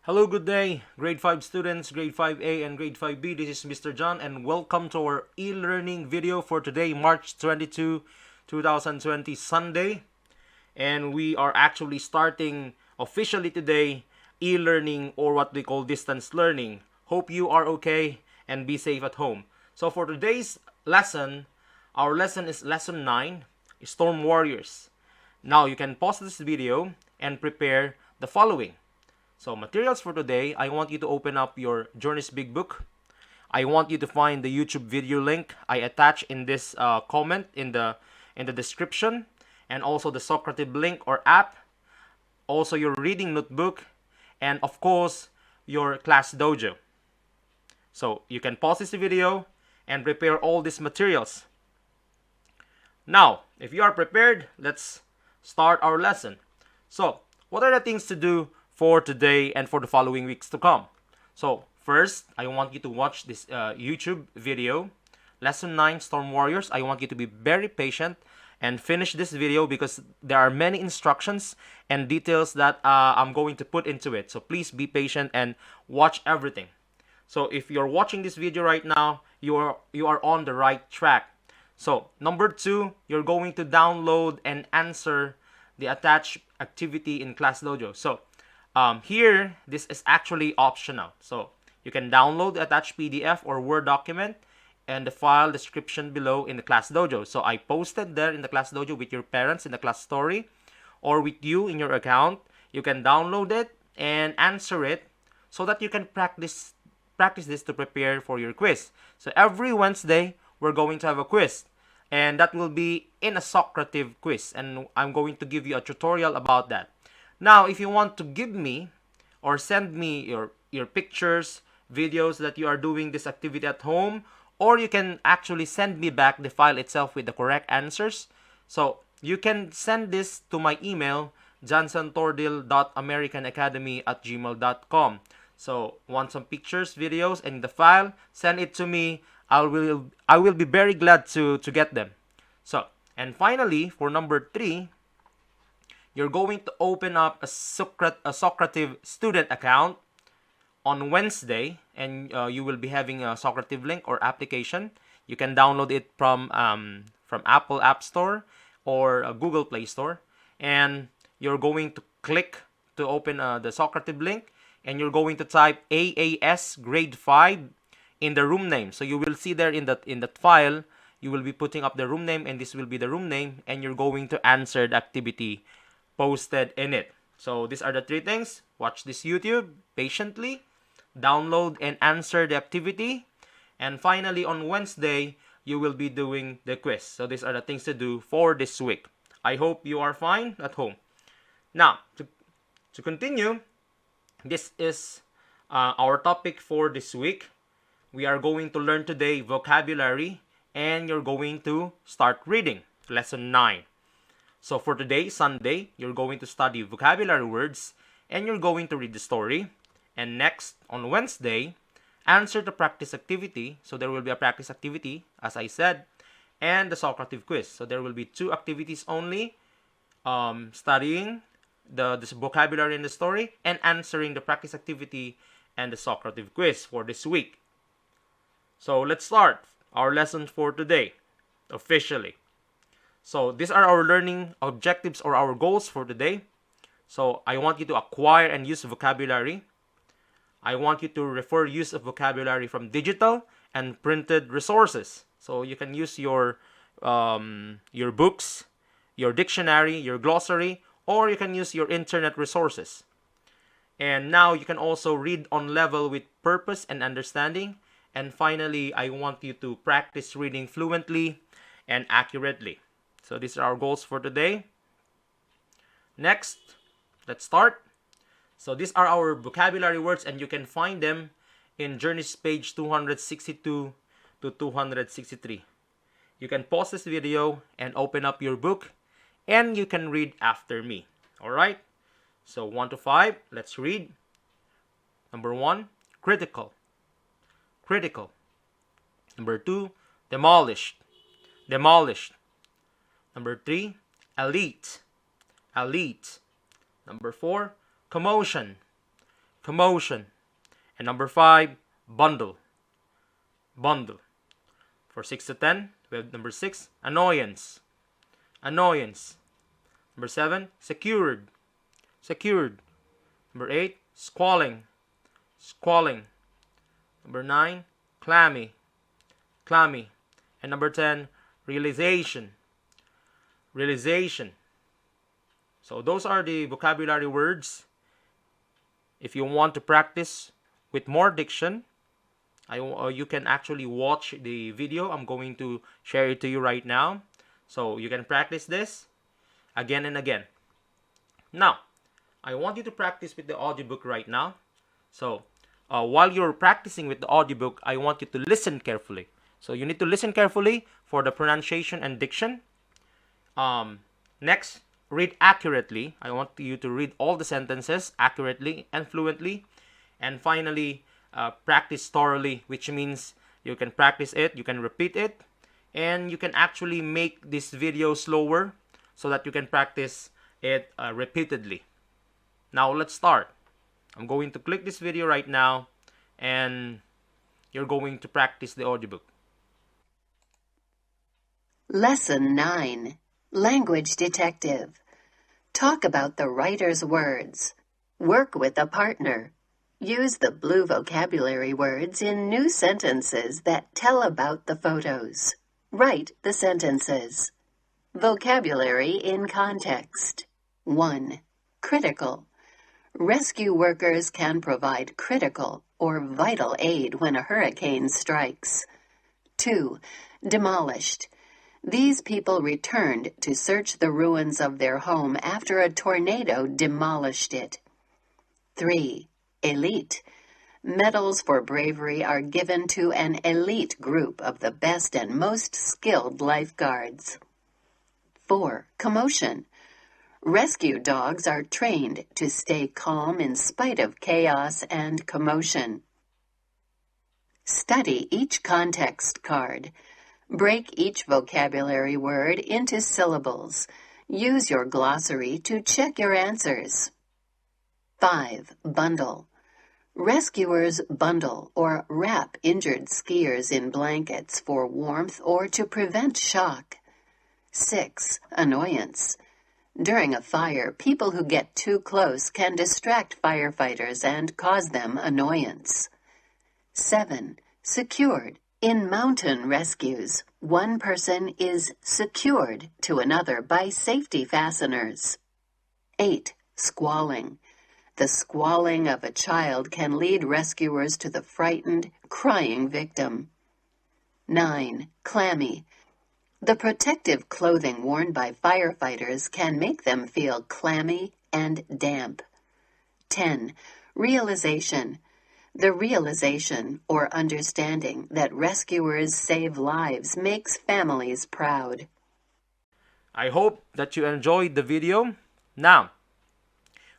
Hello, good day, grade 5 students, grade 5A and grade 5B. This is Mr. John and welcome to our e-learning video for today, March 22, 2020, Sunday. And we are actually starting officially today e-learning, or what we call distance learning. Hope you are okay and be safe at home. So for today's lesson, our lesson is lesson 9, Storm Warriors. Now you can pause this video and prepare the following. So materials for today, I want you to open up your Journey's Big Book. I want you to find the YouTube video link I attach in this comment in the description, and also the Socrative link or app, also your reading notebook, and of course your class dojo. So you can pause this video and prepare all these materials. Now, if you are prepared, let's start our lesson. So, what are the things to do for today and for the following weeks to come? So, first, I want you to watch this YouTube video, Lesson 9, Storm Warriors. I want you to be very patient and finish this video because there are many instructions and details that I'm going to put into it. So, please be patient and watch everything. So, if you're watching this video right now, you are on the right track. So, number 2, you're going to download and answer the attached activity in Class Dojo. So, here, this is actually optional. So, you can download the attached PDF or Word document and the file description below in the Class Dojo. So, I posted there in the Class Dojo with your parents in the class story or with you in your account. You can download it and answer it so that you can practice this to prepare for your quiz. So, every Wednesday, we're going to have a quiz, and that will be in a Socrative quiz, and I'm going to give you a tutorial about that. Now, if you want to give me or send me your pictures, videos that you are doing this activity at home, or you can actually send me back the file itself with the correct answers. So you can send this to my email, johnsonTordil.americanacademy@gmail.com. So want some pictures, videos, and the file, send it to me. I will be very glad to get them. So, and finally, for number 3, you're going to open up a Socrative student account on Wednesday, and you will be having a Socrative link or application. You can download it from Apple App Store or Google Play Store, and you're going to click to open the Socrative link, and you're going to type AAS grade 5 in the room name. So you will see there in that file, you will be putting up the room name, and this will be the room name, and you're going to answer the activity posted in it. So these are the 3 things. Watch this YouTube patiently, download and answer the activity, and finally on Wednesday, you will be doing the quiz. So these are the things to do for this week. I hope you are fine at home. Now, to continue, this is our topic for this week. We are going to learn today vocabulary, and you're going to start reading lesson 9. So for today, Sunday, you're going to study vocabulary words, and you're going to read the story. And next, on Wednesday, answer the practice activity. So there will be a practice activity, as I said, and the Socrative quiz. So there will be 2 activities only, studying the vocabulary in the story and answering the practice activity and the Socrative quiz for this week. So let's start our lesson for today, officially. So these are our learning objectives or our goals for today. So I want you to acquire and use vocabulary. I want you to refer use of vocabulary from digital and printed resources. So you can use your books, your dictionary, your glossary, or you can use your internet resources. And now you can also read on level with purpose and understanding. And finally, I want you to practice reading fluently and accurately. So these are our goals for today. Next, let's start. So these are our vocabulary words, and you can find them in Journey's page 262 to 263. You can pause this video and open up your book, and you can read after me. Alright? So 1 to 5, let's read. Number 1, critical. Critical. Number 2, demolished. Demolished. Number 3, elite. Elite. Number 4, commotion. commotion. And number 5, bundle. Bundle. For 6 to 10, we have number 6, annoyance. Annoyance. Number 7, secured. Secured. Number 8, squalling. Squalling. Number 9, clammy. Clammy. And number 10, realization. Realization. So those are the vocabulary words. If you want to practice with more diction, you can actually watch the video. I'm going to share it to you right now. So you can practice this again and again. Now, I want you to practice with the audiobook right now. So while you're practicing with the audiobook, I want you to listen carefully. So you need to listen carefully for the pronunciation and diction. Next, read accurately. I want you to read all the sentences accurately and fluently. And finally, practice thoroughly, which means you can practice it, you can repeat it, and you can actually make this video slower so that you can practice it repeatedly. Now let's start. I'm going to click this video right now, and you're going to practice the audiobook. Lesson 9. Language Detective. Talk about the writer's words. Work with a partner. Use the blue vocabulary words in new sentences that tell about the photos. Write the sentences. Vocabulary in context. 1. Critical. Rescue workers can provide critical or vital aid when a hurricane strikes. 2. Demolished. These people returned to search the ruins of their home after a tornado demolished it. 3. Elite. Medals for bravery are given to an elite group of the best and most skilled lifeguards. 4. Commotion. Rescue dogs are trained to stay calm in spite of chaos and commotion. Study each context card. Break each vocabulary word into syllables. Use your glossary to check your answers. 5. Bundle. Rescuers bundle or wrap injured skiers in blankets for warmth or to prevent shock. 6. Annoyance. During a fire, people who get too close can distract firefighters and cause them annoyance. 7. Secured. In mountain rescues, one person is secured to another by safety fasteners. 8. Squalling. The squalling of a child can lead rescuers to the frightened, crying victim. 9. Clammy. The protective clothing worn by firefighters can make them feel clammy and damp. 10. Realization. The realization or understanding that rescuers save lives makes families proud. I hope that you enjoyed the video. Now,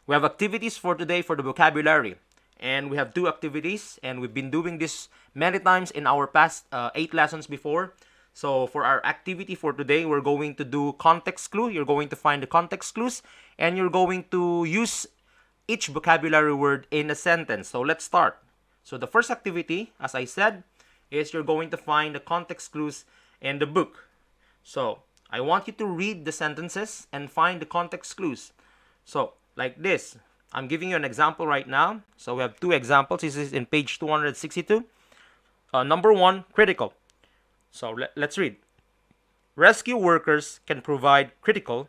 we have activities for today for the vocabulary. And we have 2 activities, and we've been doing this many times in our past 8 lessons before. So for our activity for today, we're going to do context clue. You're going to find the context clues, and you're going to use each vocabulary word in a sentence. So let's start. So the first activity, as I said, is you're going to find the context clues in the book. So I want you to read the sentences and find the context clues. So like this, I'm giving you an example right now. So we have 2 examples. This is in page 262. Number 1, critical. So let's read. Rescue workers can provide critical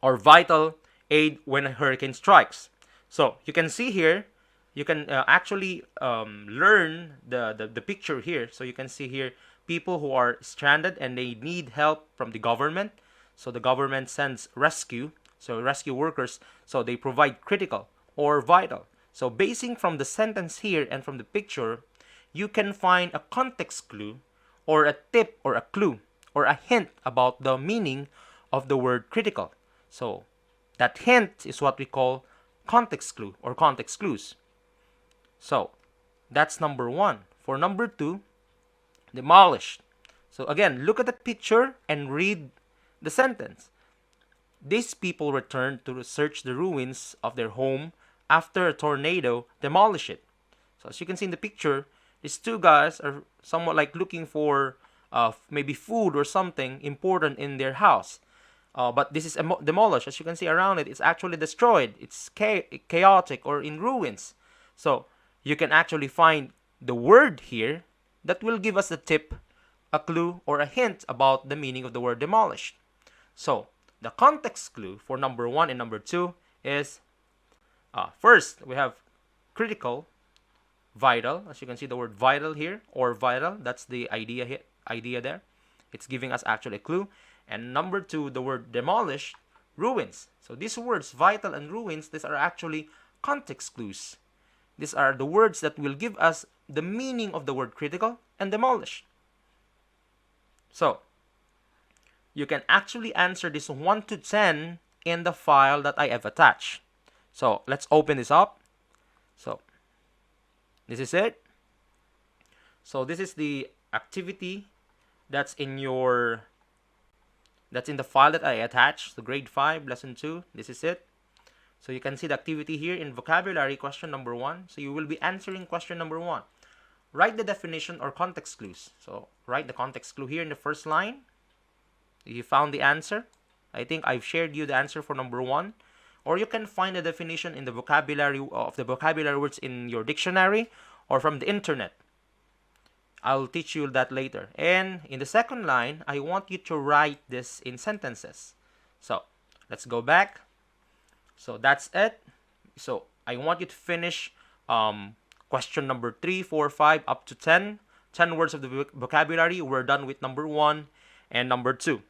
or vital aid when a hurricane strikes. So you can see here, you can actually learn the picture here. So you can see here people who are stranded and they need help from the government. So the government sends rescue. So rescue workers, so they provide critical or vital. So basing from the sentence here and from the picture, you can find a context clue or a tip or a clue or a hint about the meaning of the word critical. So that hint is what we call context clue or context clues. So that's number 1. For number 2, demolished. So again, look at the picture and read the sentence. These people returned to search the ruins of their home after a tornado demolish it. So as you can see in the picture, these two guys are somewhat like looking for maybe food or something important in their house. But this is demolished. As you can see around it, it's actually destroyed. It's chaotic or in ruins. So you can actually find the word here that will give us a tip, a clue, or a hint about the meaning of the word demolished. So the context clue for number 1 and number 2 is first we have critical, vital. As you can see the word vital here, or vital, that's the idea there. It's giving us actually a clue. And number 2, the word demolished, ruins. So these words, vital and ruins, these are actually context clues. These are the words that will give us the meaning of the word critical and demolished. So you can actually answer this 1 to 10 in the file that I have attached. So let's open this up. So this is it. So this is the activity that's in the file that I attached, the grade 5 lesson 2. This is it. So you can see the activity here in vocabulary, question number 1. So you will be answering question number 1. Write the definition or context clues. So write the context clue here in the first line. You found the answer. I think I've shared you the answer for number 1. Or you can find the definition in the vocabulary of the vocabulary words in your dictionary or from the internet. I'll teach you that later. And in the second line, I want you to write this in sentences. So let's go back. So that's it. So I want you to finish question number 3, 4, 5 up to 10. 10 words of the vocabulary. We're done with number 1 and number 2.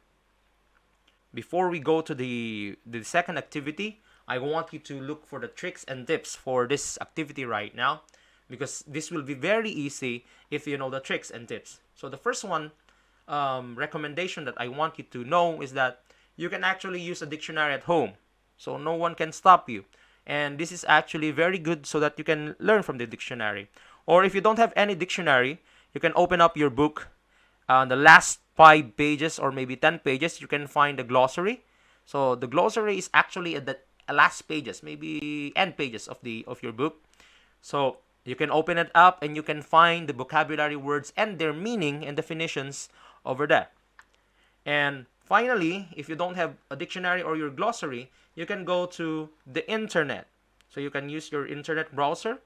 Before we go to the second activity, I want you to look for the tricks and tips for this activity right now, because this will be very easy if you know the tricks and tips. So the first one, recommendation that I want you to know is that you can actually use a dictionary at home. So no one can stop you. And this is actually very good so that you can learn from the dictionary. Or if you don't have any dictionary, you can open up your book. The last 5 pages or maybe 10 pages, you can find the glossary. So the glossary is actually at the last pages, maybe end pages of your book. So you can open it up and you can find the vocabulary words and their meaning and definitions over there. And finally, if you don't have a dictionary or your glossary, you can go to the internet. So you can use your internet browser,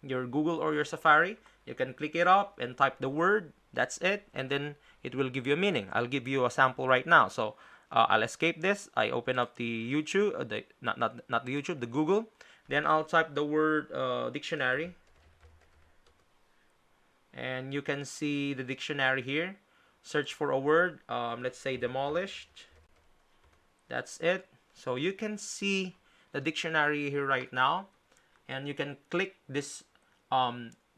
your Google or your Safari. You can click it up and type the word. That's it. And then it will give you a meaning. I'll give you a sample right now. So I'll escape this. I open up the YouTube, not the YouTube, the Google. Then I'll type the word dictionary. And you can see the dictionary here. Search for a word. Let's say demolished. That's it. So you can see the dictionary here right now. And you can click this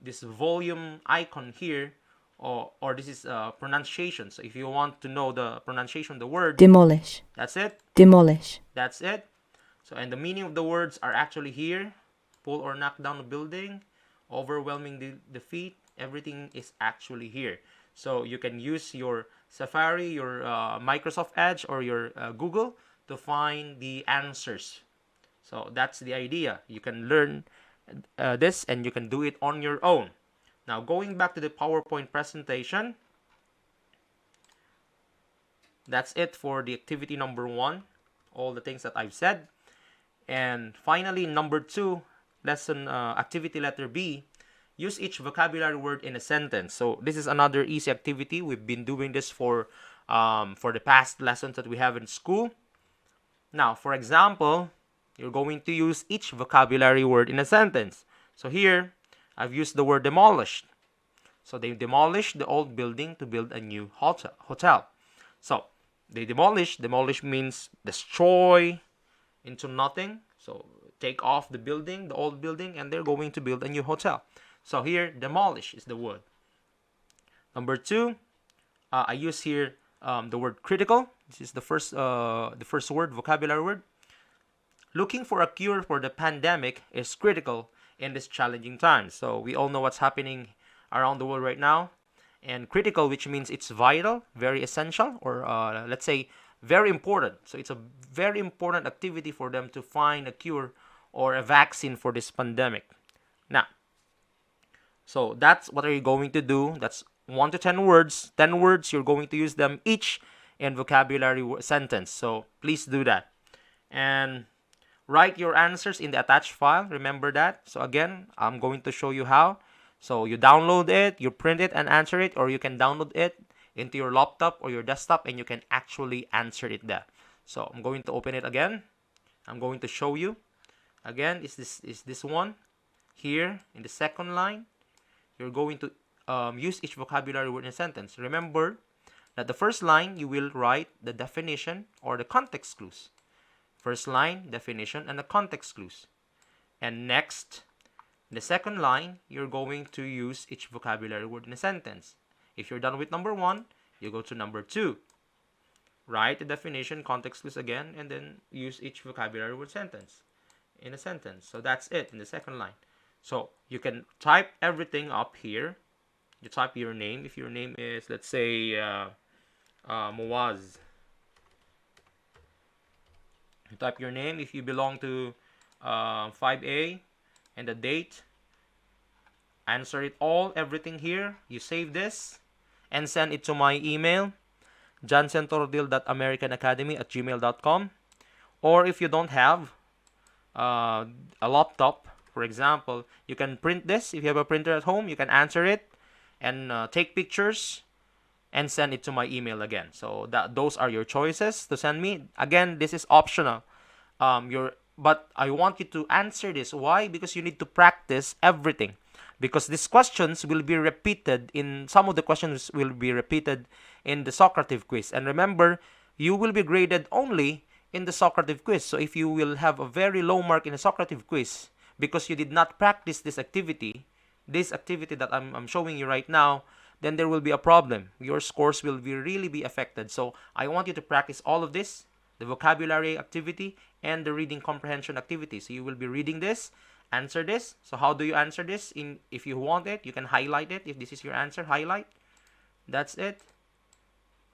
this volume icon here, or this is pronunciation. So if you want to know the pronunciation of the word, demolish, that's it. demolish, That's it. So, and the meaning of the words are actually here. Pull or knock down a building, overwhelming defeat. Everything is actually here. So you can use your Safari, your Microsoft Edge, or your Google to find the answers. So that's the idea. You can learn this and you can do it on your own. Now going back to the PowerPoint presentation, that's it for the activity number 1, all the things that I've said. And finally, number 2, lesson activity letter B, use each vocabulary word in a sentence. So this is another easy activity. We've been doing this for the past lessons that we have in school. Now, for example, you're going to use each vocabulary word in a sentence. So here, I've used the word demolished. So they demolished the old building to build a new hotel. So they demolish means destroy into nothing. So take off the building, the old building, and they're going to build a new hotel. So here, demolish is the word. Number 2, I use here the word critical. This is the first word, vocabulary word. Looking for a cure for the pandemic is critical in this challenging time. So we all know what's happening around the world right now. And critical, which means it's vital, very essential, or let's say very important. So it's a very important activity for them to find a cure or a vaccine for this pandemic. Now, so that's what are you going to do. That's 1 to 10 words. 10 words, you're going to use them each in vocabulary sentence. So please do that. And write your answers in the attached file. Remember that. So again, I'm going to show you how. So you download it, you print it and answer it, or you can download it into your laptop or your desktop and you can actually answer it there. So I'm going to open it again. I'm going to show you. Again, is this one here in the second line. You're going to use each vocabulary word in a sentence. Remember that the first line you will write the definition or the context clues. First line, definition, and the context clues. And next, in the second line, you're going to use each vocabulary word in a sentence. If you're done with number 1, you go to number 2. Write the definition, context clues again, and then use each vocabulary word sentence in a sentence. So that's it in the second line. So you can type everything up here. You type your name. If your name is, let's say, Muaz. You type your name if you belong to 5A and the date. Answer it all, everything here. You save this and send it to my email, johnsentordil.americanacademy@gmail.com. Or if you don't have a laptop, for example, you can print this. If you have a printer at home, you can answer it and take pictures and send it to my email again. So those are your choices to send me. Again, this is optional. But I want you to answer this. Why? Because you need to practice everything. Because these questions will be repeated some of the questions will be repeated in the Socrative quiz. And remember, you will be graded only in the Socrative quiz. So if you will have a very low mark in the Socrative quiz because you did not practice this activity that I'm showing you right now, then there will be a problem. Your scores will really be affected. So I want you to practice all of this, the vocabulary activity and the reading comprehension activity. So you will be reading this, answer this. So how do you answer this? If you want it, you can highlight it. If this is your answer, highlight. That's it.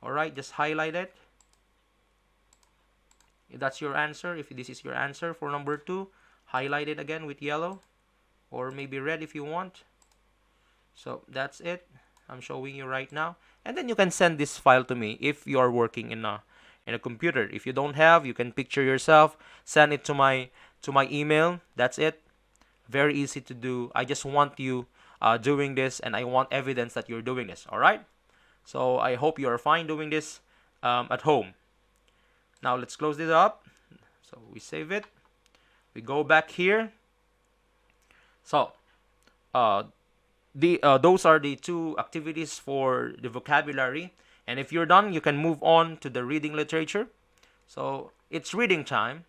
All right, just highlight it. If that's your answer, if this is your answer for number 2, highlight it again with yellow or maybe red if you want. So that's it. I'm showing you right now. And then you can send this file to me if you are working in a computer. If you don't have, you can picture yourself, send it to my email. That's it. Very easy to do. I just want you doing this, and I want evidence that you're doing this. All right? So I hope you are fine doing this at home. Now let's close this up. So we save it. We go back here. So those are the 2 activities for the vocabulary. And if you're done, you can move on to the reading literature. So it's reading time.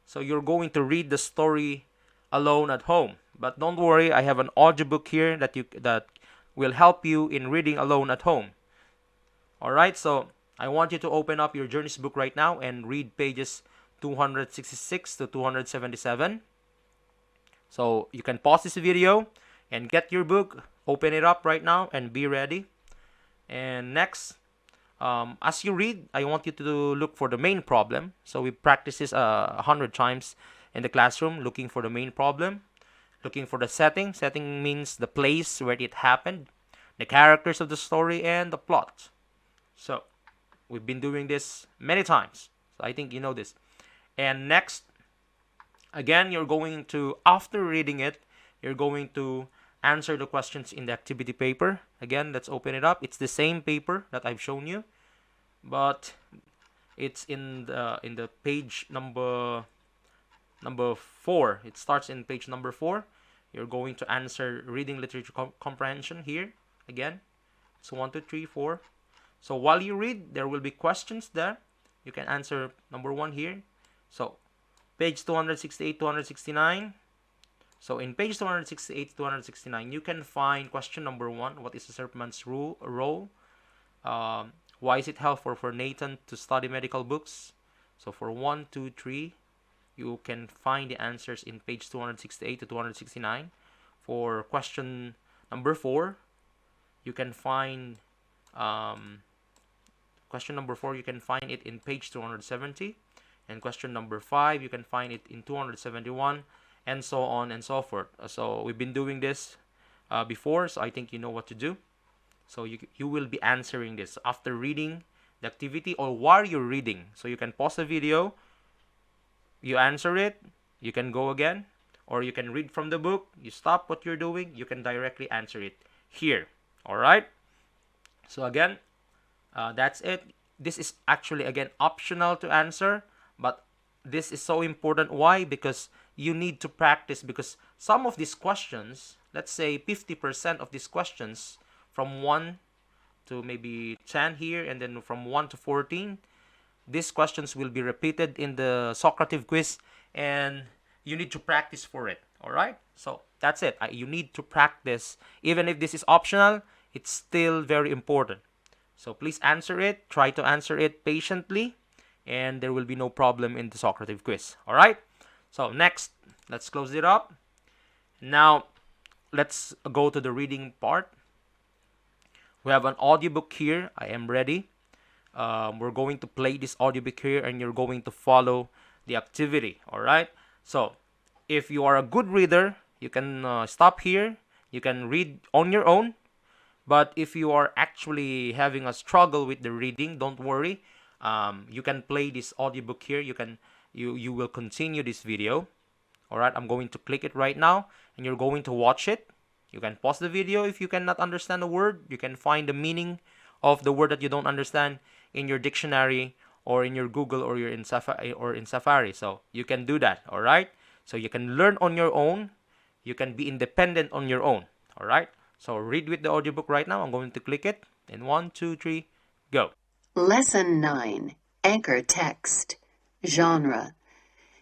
So you're going to read the story alone at home. But don't worry, I have an audiobook here that will help you in reading alone at home. All right, so I want you to open up your Journeys book right now and read pages 266 to 277. So you can pause this video and get your book, open it up right now and be ready. And next, as you read, I want you to look for the main problem. So we practice this 100 times in the classroom, looking for the main problem, looking for the setting. Setting means the place where it happened, the characters of the story, and the plot. So we've been doing this many times. So I think you know this. And next, again, you're going to, after reading it, you're going to answer the questions in the activity paper. Again, let's open it up. It's the same paper that I've shown you, but it's in the page number 4. It starts in page number 4. You're going to answer reading literature comprehension here. Again, it's 1, 2, 3, 4. So while you read, there will be questions there. You can answer number 1 here. So page 268, 269. So in page 268 to 269, you can find question number 1. What is the serpent's role? Why is it helpful for Nathan to study medical books? So for 1, 2, 3, you can find the answers in page 268 to 269. For question number 4, you can find question number 4. You can find it in page 270. And question number 5, you can find it in 271, and so on and so forth. So we've been doing this before, so I think you know what to do. So you will be answering this after reading the activity or while you're reading. So you can pause the video, you answer it, you can go again, or you can read from the book, you stop what you're doing, you can directly answer it here. Alright? So again, that's it. This is actually, again, optional to answer, but this is so important. Why? Because you need to practice, because some of these questions, let's say 50% of these questions from 1 to maybe 10 here, and then from 1 to 14, these questions will be repeated in the Socrative quiz, and you need to practice for it. All right? So that's it. You need to practice. Even if this is optional, it's still very important. So please answer it. Try to answer it patiently, and there will be no problem in the Socrative quiz. All right? So next, let's close it up. Now, let's go to the reading part. We have an audiobook here. I am ready. We're going to play this audiobook here, and you're going to follow the activity. All right? So if you are a good reader, you can stop here. You can read on your own. But if you are actually having a struggle with the reading, don't worry. You can play this audiobook here. You will continue this video. All right, I'm going to click it right now, and you're going to watch it. You can pause the video if you cannot understand a word. You can find the meaning of the word that you don't understand in your dictionary or in your Google or in Safari. So you can do that. All right. So you can learn on your own. You can be independent on your own. All right. So read with the audiobook right now. I'm going to click it. In 1, 2, 3, go. Lesson 9. Anchor text. Genre.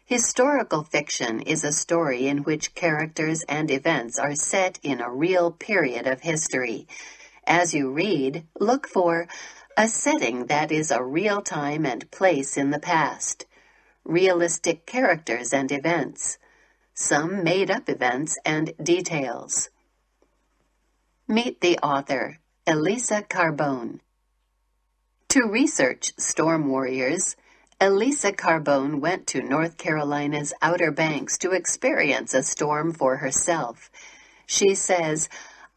Historical fiction is a story in which characters and events are set in a real period of history. As you read, look for a setting that is a real time and place in the past, realistic characters and events, some made-up events and details. Meet the author, Elisa Carbone. To research storm warriors, Elisa Carbone went to North Carolina's Outer Banks to experience a storm for herself. She says,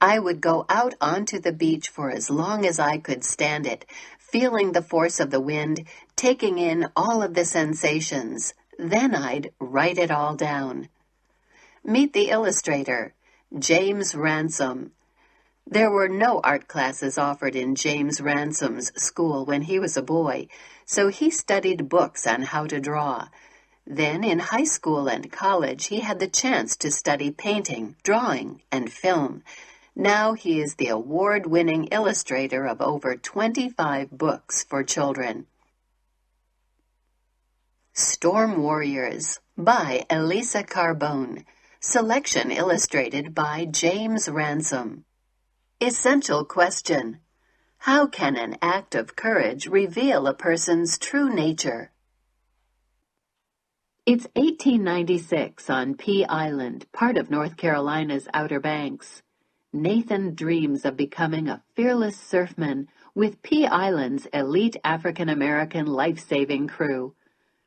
"I would go out onto the beach for as long as I could stand it, feeling the force of the wind, taking in all of the sensations. Then I'd write it all down." Meet the illustrator, James Ransom. There were no art classes offered in James Ransom's school when he was a boy, so he studied books on how to draw. Then in high school and college, he had the chance to study painting, drawing, and film. Now he is the award-winning illustrator of over 25 books for children. Storm Warriors by Elisa Carbone. Selection illustrated by James Ransom. Essential question. How can an act of courage reveal a person's true nature? It's 1896 on Pea Island, part of North Carolina's Outer Banks. Nathan dreams of becoming a fearless surfman with Pea Island's elite African-American life-saving crew.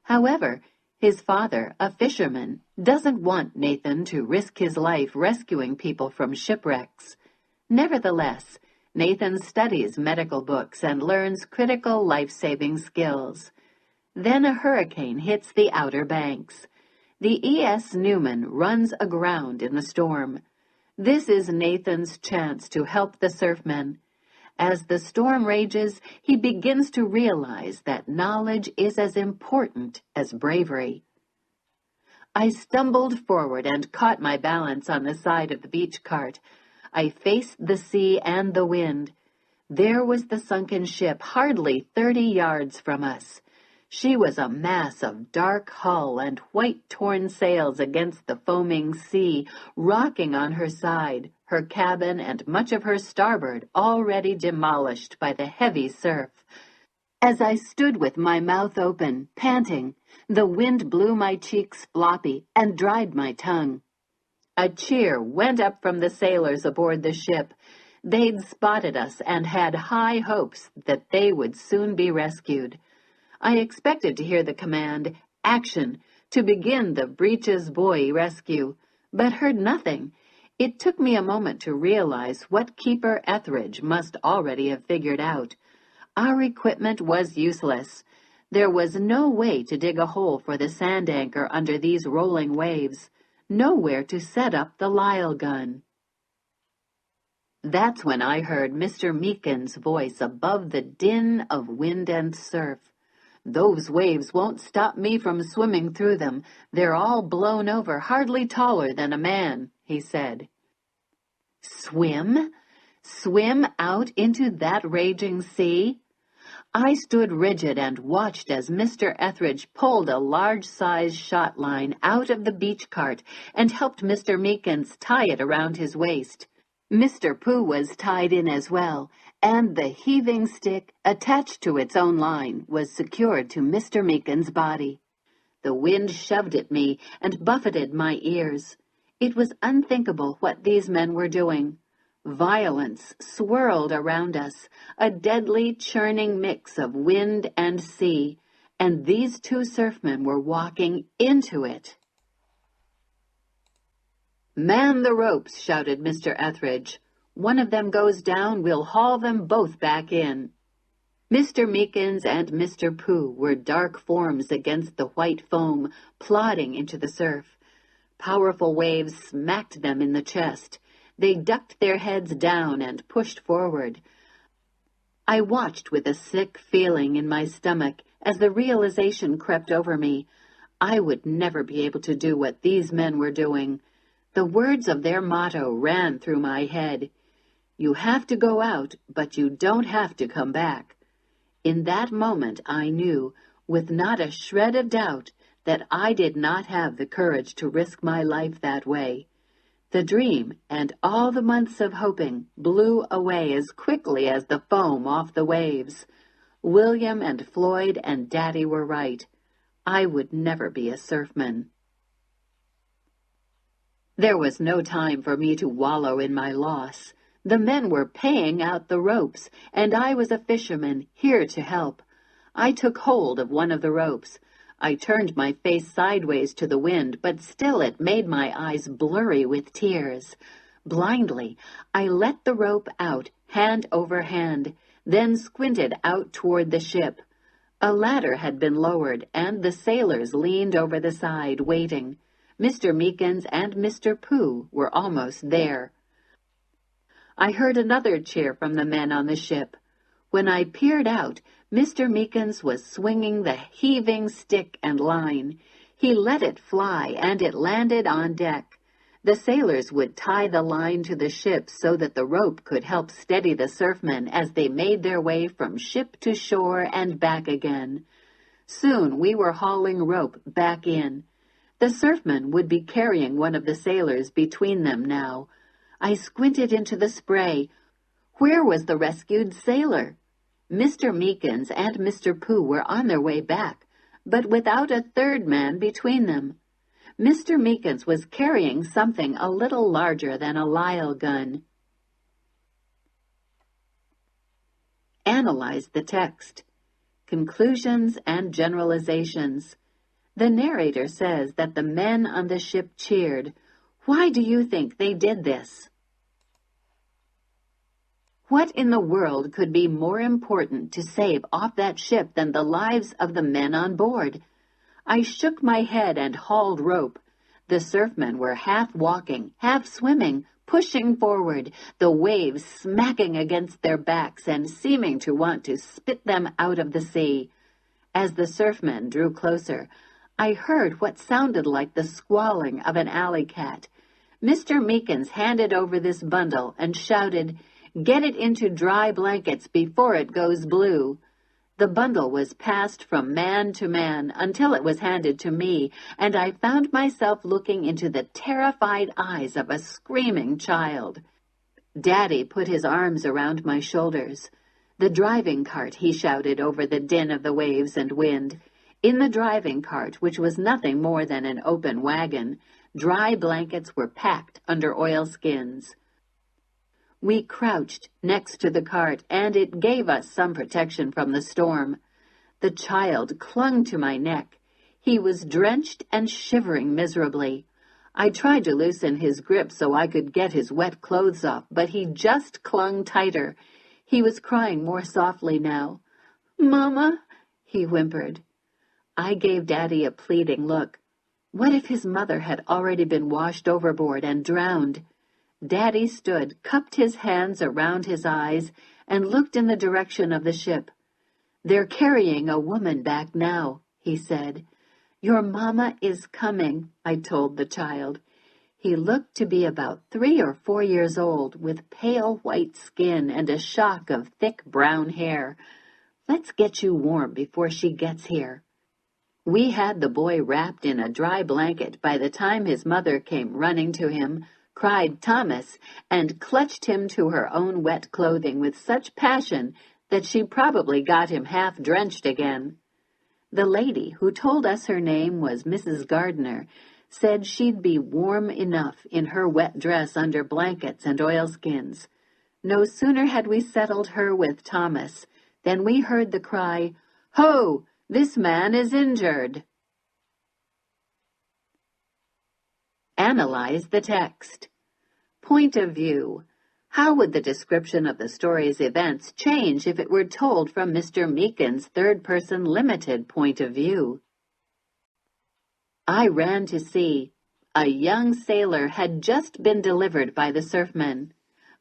However, his father, a fisherman, doesn't want Nathan to risk his life rescuing people from shipwrecks. Nevertheless, Nathan studies medical books and learns critical life-saving skills. Then a hurricane hits the Outer Banks. The E.S. Newman runs aground in the storm. This is Nathan's chance to help the surfmen. As the storm rages, he begins to realize that knowledge is as important as bravery. I stumbled forward and caught my balance on the side of the beach cart. I faced the sea and the wind. There was the sunken ship, hardly 30 yards from us. She was a mass of dark hull and white torn sails against the foaming sea, rocking on her side, her cabin and much of her starboard already demolished by the heavy surf. As I stood with my mouth open, panting, the wind blew my cheeks floppy and dried my tongue. A cheer went up from the sailors aboard the ship. They'd spotted us and had high hopes that they would soon be rescued. I expected to hear the command, action, to begin the breeches buoy rescue, but heard nothing. It took me a moment to realize what Keeper Etheridge must already have figured out. Our equipment was useless. There was no way to dig a hole for the sand anchor under these rolling waves, nowhere to set up the Lyle gun. That's when I heard Mr. Meakin's voice above the din of wind and surf. "Those waves won't stop me from swimming through them. They're all blown over, hardly taller than a man," he said. Swim? Swim out into that raging sea? I stood rigid and watched as Mr. Etheridge pulled a large-sized shot line out of the beach cart and helped Mr. Meakins tie it around his waist. Mr. Pooh was tied in as well, and the heaving stick, attached to its own line, was secured to Mr. Meakin's body. The wind shoved at me and buffeted my ears. It was unthinkable what these men were doing. Violence swirled around us, a deadly churning mix of wind and sea, and these two surfmen were walking into it. "Man the ropes," shouted Mr. Etheridge. "One of them goes down, we'll haul them both back in." Mr. Meakins and Mr. Pooh were dark forms against the white foam, plodding into the surf. Powerful waves smacked them in the chest. They ducked their heads down and pushed forward. I watched with a sick feeling in my stomach as the realization crept over me. I would never be able to do what these men were doing. The words of their motto ran through my head. "You have to go out, but you don't have to come back." In that moment I knew, with not a shred of doubt, that I did not have the courage to risk my life that way. The dream and all the months of hoping blew away as quickly as the foam off the waves. William and Floyd and Daddy were right. I would never be a surfman. There was no time for me to wallow in my loss. The men were paying out the ropes, and I was a fisherman, here to help. I took hold of one of the ropes. I turned my face sideways to the wind, but still it made my eyes blurry with tears. Blindly, I let the rope out, hand over hand, then squinted out toward the ship. A ladder had been lowered, and the sailors leaned over the side, waiting. Mr. Meakins and Mr. Pooh were almost there. I heard another cheer from the men on the ship. When I peered out, Mr. Meakins was swinging the heaving stick and line. He let it fly, and it landed on deck. The sailors would tie the line to the ship so that the rope could help steady the surfmen as they made their way from ship to shore and back again. Soon we were hauling rope back in. The surfmen would be carrying one of the sailors between them now. I squinted into the spray. Where was the rescued sailor? Mr. Meakins and Mr. Pooh were on their way back, but without a third man between them. Mr. Meakins was carrying something a little larger than a Lyle gun. Analyze the text. Conclusions and generalizations. The narrator says that the men on the ship cheered. Why do you think they did this? What in the world could be more important to save off that ship than the lives of the men on board? I shook my head and hauled rope. The surfmen were half walking, half swimming, pushing forward, the waves smacking against their backs and seeming to want to spit them out of the sea. As the surfmen drew closer, I heard what sounded like the squalling of an alley cat. Mr. Meakins handed over this bundle and shouted, "Get it into dry blankets before it goes blue." The bundle was passed from man to man until it was handed to me, and I found myself looking into the terrified eyes of a screaming child. Daddy put his arms around my shoulders. "The driving cart," he shouted over the din of the waves and wind. In the driving cart, which was nothing more than an open wagon, dry blankets were packed under oilskins. We crouched next to the cart, and it gave us some protection from the storm. The child clung to my neck. He was drenched and shivering miserably. I tried to loosen his grip so I could get his wet clothes off, but he just clung tighter. He was crying more softly now. "Mama," he whimpered. I gave Daddy a pleading look. What if his mother had already been washed overboard and drowned? Daddy stood, cupped his hands around his eyes, and looked in the direction of the ship. "They're carrying a woman back now," he said. "Your mama is coming," I told the child. He looked to be about 3 or 4 years old, with pale white skin and a shock of thick brown hair. "Let's get you warm before she gets here." We had the boy wrapped in a dry blanket by the time his mother came running to him, cried "Thomas," and clutched him to her own wet clothing with such passion that she probably got him half drenched again. The lady, who told us her name was Mrs. Gardner, said she'd be warm enough in her wet dress under blankets and oilskins. No sooner had we settled her with Thomas than we heard the cry, "Ho! This man is injured." Analyze the text. Point of view. How would the description of the story's events change if it were told from Mr. Meakin's third-person limited point of view? I ran to see. A young sailor had just been delivered by the surfmen.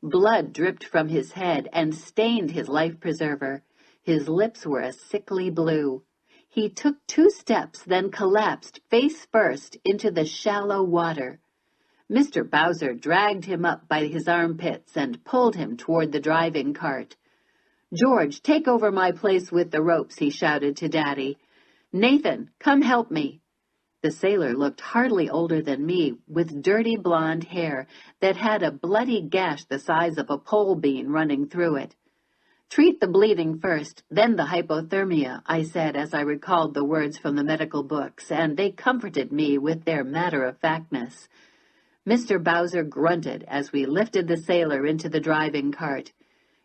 Blood dripped from his head and stained his life-preserver. His lips were a sickly blue. He took 2 steps, then collapsed face first into the shallow water. Mr. Bowser dragged him up by his armpits and pulled him toward the driving cart. "George, take over my place with the ropes," he shouted to Daddy. "Nathan, come help me." The sailor looked hardly older than me, with dirty blonde hair that had a bloody gash the size of a pole bean running through it. "Treat the bleeding first, then the hypothermia," I said as I recalled the words from the medical books, and they comforted me with their matter-of-factness. Mr. Bowser grunted as we lifted the sailor into the driving cart.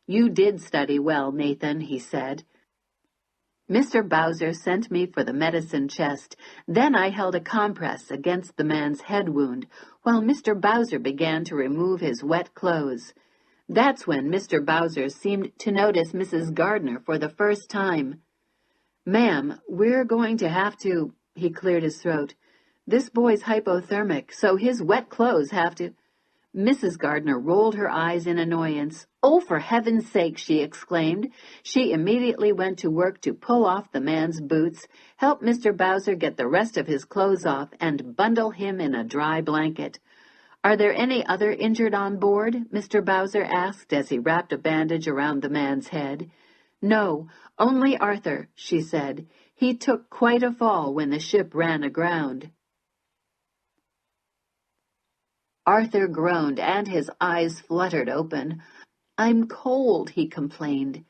"You did study well, Nathan," he said. Mr. Bowser sent me for the medicine chest. Then I held a compress against the man's head wound, while Mr. Bowser began to remove his wet clothes. That's when Mr. Bowser seemed to notice Mrs. Gardner for the first time. "Ma'am, we're going to have to—" he cleared his throat. "This boy's hypothermic, so his wet clothes have to—" Mrs. Gardner rolled her eyes in annoyance. "Oh, for heaven's sake," she exclaimed. She immediately went to work to pull off the man's boots, help Mr. Bowser get the rest of his clothes off, and bundle him in a dry blanket. "Are there any other injured on board?" Mr. Bowser asked as he wrapped a bandage around the man's head. "No, only Arthur," she said. "He took quite a fall when the ship ran aground." Arthur groaned, and his eyes fluttered open. "I'm cold," he complained.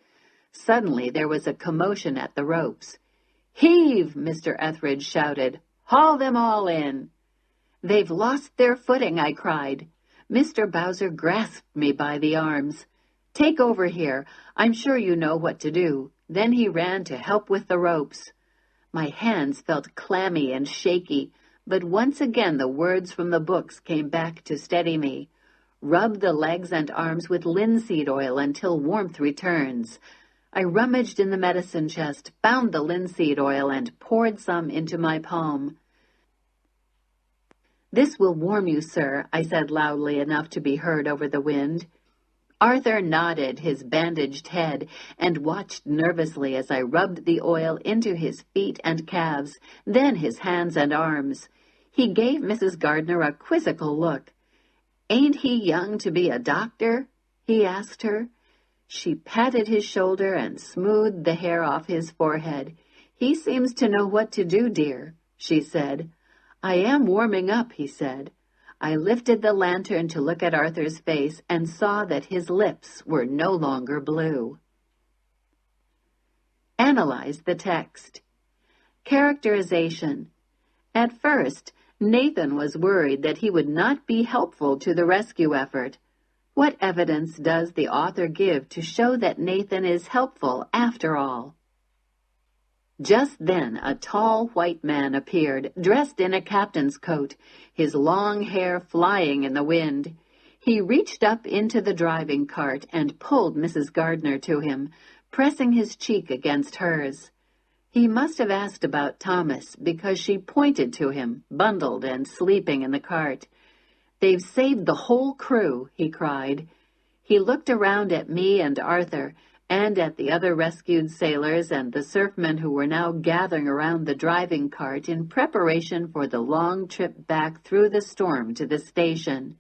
Suddenly there was a commotion at the ropes. "Heave!" Mr. Etheridge shouted. "Haul them all in!" "They've lost their footing," I cried. Mr. Bowser grasped me by the arms. "Take over here. I'm sure you know what to do." Then he ran to help with the ropes. My hands felt clammy and shaky, but once again the words from the books came back to steady me. Rub the legs and arms with linseed oil until warmth returns. I rummaged in the medicine chest, found the linseed oil, and poured some into my palm. "This will warm you, sir," I said loudly enough to be heard over the wind. Arthur nodded his bandaged head and watched nervously as I rubbed the oil into his feet and calves, then his hands and arms. He gave Mrs. Gardner a quizzical look. "Ain't he young to be a doctor?" he asked her. She patted his shoulder and smoothed the hair off his forehead. "He seems to know what to do, dear," she said. "I am warming up," he said. I lifted the lantern to look at Arthur's face and saw that his lips were no longer blue. Analyze the text. Characterization. At first, Nathan was worried that he would not be helpful to the rescue effort. What evidence does the author give to show that Nathan is helpful after all? Just then a tall white man appeared, dressed in a captain's coat, his long hair flying in the wind. He reached up into the driving cart and pulled Mrs. Gardner to him, pressing his cheek against hers. He must have asked about Thomas, because she pointed to him, bundled and sleeping in the cart. "They've saved the whole crew," he cried. He looked around at me and Arthur, and at the other rescued sailors and the surfmen who were now gathering around the driving cart in preparation for the long trip back through the storm to the station.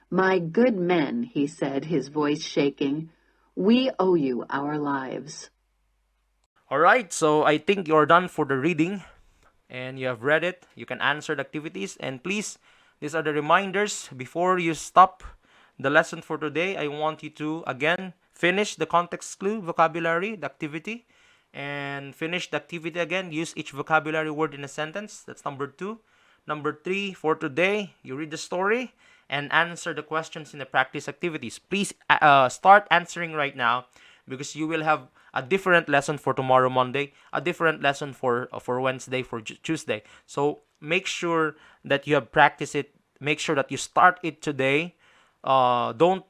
"My good men," he said, his voice shaking, "we owe you our lives." Alright, so I think you're done for the reading and you have read it. You can answer the activities, and please, these are the reminders before you stop the lesson for today. I want you to again finish the context clue vocabulary, the activity, and finish the activity again. Use each vocabulary word in a sentence. That's number 2. Number 3, for today, you read the story and answer the questions in the practice activities. Please start answering right now, because you will have a different lesson for tomorrow, Monday, a different lesson for Wednesday, for Tuesday. So make sure that you have practiced it. Make sure that you start it today. Don't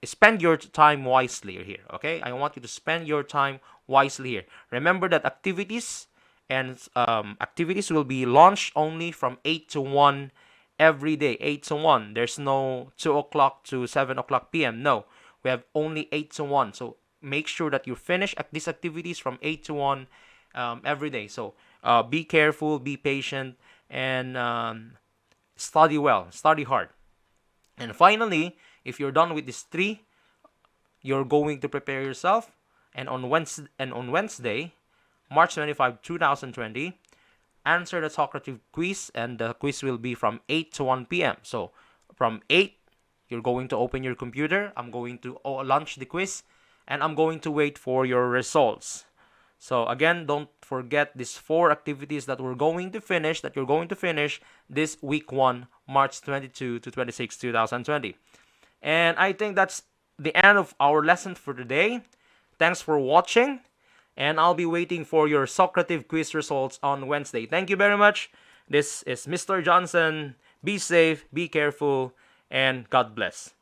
spend your time wisely here, okay? I want you to spend your time wisely here. Remember that activities will be launched only from 8 to 1 every day. 8 to 1. There's no 2 o'clock to 7 o'clock p.m. No, we have only 8 to 1. So make sure that you finish these activities from 8 to 1 every day. So be careful, be patient, and study well, study hard. And finally, if you're done with these 3, you're going to prepare yourself. And on Wednesday, March 25, 2020, answer the Socrative quiz, and the quiz will be from 8 to 1 p.m. So from 8, you're going to open your computer. I'm going to launch the quiz, and I'm going to wait for your results. So again, don't forget these 4 activities that you're going to finish this week 1, March 22 to 26, 2020. And I think that's the end of our lesson for today. Thanks for watching, and I'll be waiting for your Socrative quiz results on Wednesday. Thank you very much. This is Mr. Johnson. Be safe, be careful, and God bless.